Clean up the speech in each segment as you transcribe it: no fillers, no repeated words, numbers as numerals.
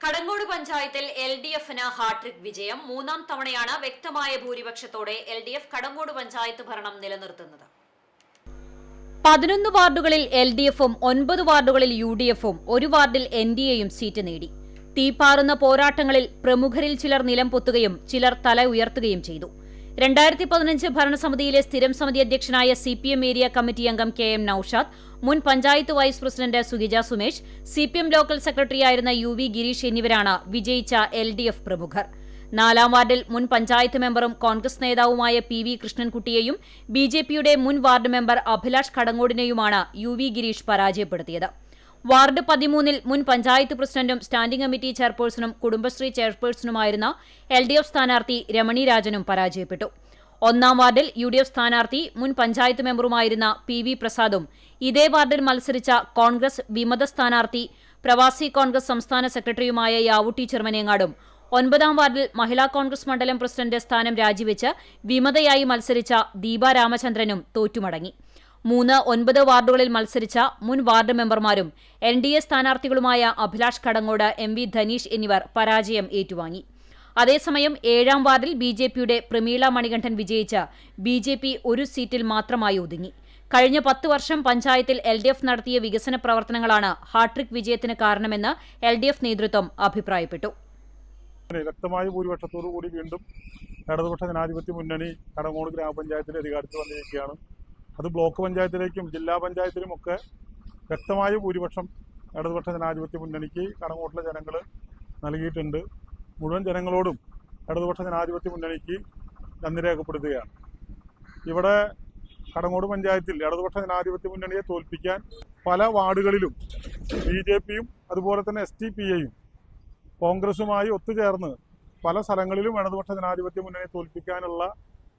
കടങ്ങോട് പഞ്ചായത്തിൽ LDFന് ഹാട്രിക് വിജയം. മൂന്നാം തവണയാണ് വ്യക്തമായ ഭൂരിപക്ഷത്തോടെ LDF കടങ്ങോട് പഞ്ചായത്ത് ഭരണം നിലനിർത്തുന്നത്. 11 വാർഡുകളിൽ LDFും 9 വാർഡുകളിൽ UDFും 1 വാർഡിൽ NDAയും സീറ്റ് നേടി. തീപാറുന്ന പോരാട്ടങ്ങളിൽ പ്രമുഖരിൽ ചിലർ നിലം പൊത്തുകയും ചിലർ തല ഉയർത്തുകയും ചെയ്തു. 2015 ഭരണസമിതിയിലെ സ്ഥിരം സമിതി അധ്യക്ഷനായ CPM ഏരിയ കമ്മിറ്റി അംഗം KM നൌഷാദ്, മുൻ പഞ്ചായത്ത് വൈസ് പ്രസിഡന്റ് സുഗിജ സുമേഷ്, CPM ലോക്കൽ സെക്രട്ടറിയായിരുന്ന UV ഗിരീഷ് എന്നിവരാണ് വിജയിച്ച LDF പ്രമുഖർ. 4ാം വാർഡിൽ മുൻ പഞ്ചായത്ത് മെമ്പറും കോൺഗ്രസ് നേതാവുമായ PV കൃഷ്ണൻകുട്ടിയെയും BJPയുടെ മുൻ വാർഡ് മെമ്പർ അഭിലാഷ് കടങ്ങോടിനെയുമാണ് UV ഗിരീഷ് പരാജയപ്പെടുത്തിയത്. വാർഡ് 13-ൽ മുൻ പഞ്ചായത്ത് പ്രസിഡന്റും സ്റ്റാൻഡിംഗ് കമ്മിറ്റി ചെയർപേഴ്സണും കുടുംബശ്രീ ചെയർപേഴ്സണുമായിരുന്ന LDF സ്ഥാനാർത്ഥി രമണി രാജനും പരാജയപ്പെട്ടു. 1ാം വാർഡിൽ UDF സ്ഥാനാർത്ഥി മുൻ പഞ്ചായത്ത് മെമ്പറുമായിരുന്ന PV പ്രസാദും ഇതേ വാർഡിൽ മത്സരിച്ച കോൺഗ്രസ് വിമത സ്ഥാനാർത്ഥി പ്രവാസി കോൺഗ്രസ് സംസ്ഥാന സെക്രട്ടറിയുമായ യാവുട്ടി ചെറുമനേങ്ങാടും 9ാം വാർഡിൽ മഹിളാ കോൺഗ്രസ് മണ്ഡലം പ്രസിഡന്റ് സ്ഥാനം രാജിവെച്ച് വിമതയായി മത്സരിച്ച ദീപ രാമചന്ദ്രനും തോറ്റുമടങ്ങി. 3, 9 വാർഡുകളിൽ മത്സരിച്ച മുൻ വാർഡ് മെമ്പർമാരും NDA സ്ഥാനാർത്ഥികളുമായ അഭിലാഷ് കടങ്ങോട്, MV ധനീഷ് എന്നിവർ പരാജയം ഏറ്റുവാങ്ങി. അതേസമയം 7ാം വാർഡിൽ BJPയുടെ പ്രമീള മണികണ്ഠൻ വിജയിച്ച് BJP ഒരു സീറ്റിൽ മാത്രമായി ഒതുങ്ങി. കഴിഞ്ഞ 10 വർഷം പഞ്ചായത്തിൽ LDF നടത്തിയ വികസന പ്രവർത്തനങ്ങളാണ് ഹാട്രിക് വിജയത്തിന് കാരണമെന്ന് LDF നേതൃത്വം അഭിപ്രായപ്പെട്ടു. വ്യക്തമായ ഭൂരിപക്ഷത്തോടുകൂടി വീണ്ടും ഇടതുപക്ഷ ജനാധിപത്യ മുന്നണി കടങ്ങോട് ഗ്രാമപഞ്ചായത്തിന്റെ അധികാരത്തിൽ വന്നിരിക്കുകയാണ്. അത് ബ്ലോക്ക് പഞ്ചായത്തിലേക്കും ജില്ലാ പഞ്ചായത്തിലുമൊക്കെ വ്യക്തമായ ഭൂരിപക്ഷം ഇടതുപക്ഷ ജനാധിപത്യ മുന്നണിക്ക് കടങ്ങോട്ടിലെ ജനങ്ങൾ നൽകിയിട്ടുണ്ട്. മുഴുവൻ ജനങ്ങളോടും ഇടതുപക്ഷ ജനാധിപത്യ മുന്നണിക്ക് നന്ദി രേഖപ്പെടുത്തുകയാണ്. ഇവിടെ കടങ്ങോട് പഞ്ചായത്തിൽ ഇടതുപക്ഷ ജനാധിപത്യ മുന്നണിയെ തോൽപ്പിക്കാൻ പല വാർഡുകളിലും BJPയും അതുപോലെ തന്നെ STPയും കോൺഗ്രസുമായി ഒത്തുചേർന്ന് പല സ്ഥലങ്ങളിലും ഇടതുപക്ഷ ജനാധിപത്യ മുന്നണിയെ തോൽപ്പിക്കാനുള്ള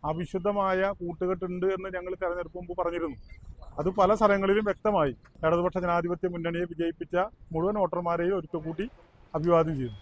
അവിശുദ്ധമായ കൂട്ടുകെട്ടുണ്ട് എന്ന് ഞങ്ങൾ തെരഞ്ഞെടുപ്പ് മുമ്പ് പറഞ്ഞിരുന്നു. അത് പല സ്ഥലങ്ങളിലും വ്യക്തമായി. ഇടതുപക്ഷ ജനാധിപത്യ മുന്നണിയെ വിജയിപ്പിച്ച മുഴുവൻ വോട്ടർമാരെയും ഒരിക്കൽ കൂടി അഭിവാദ്യം ചെയ്യുന്നു.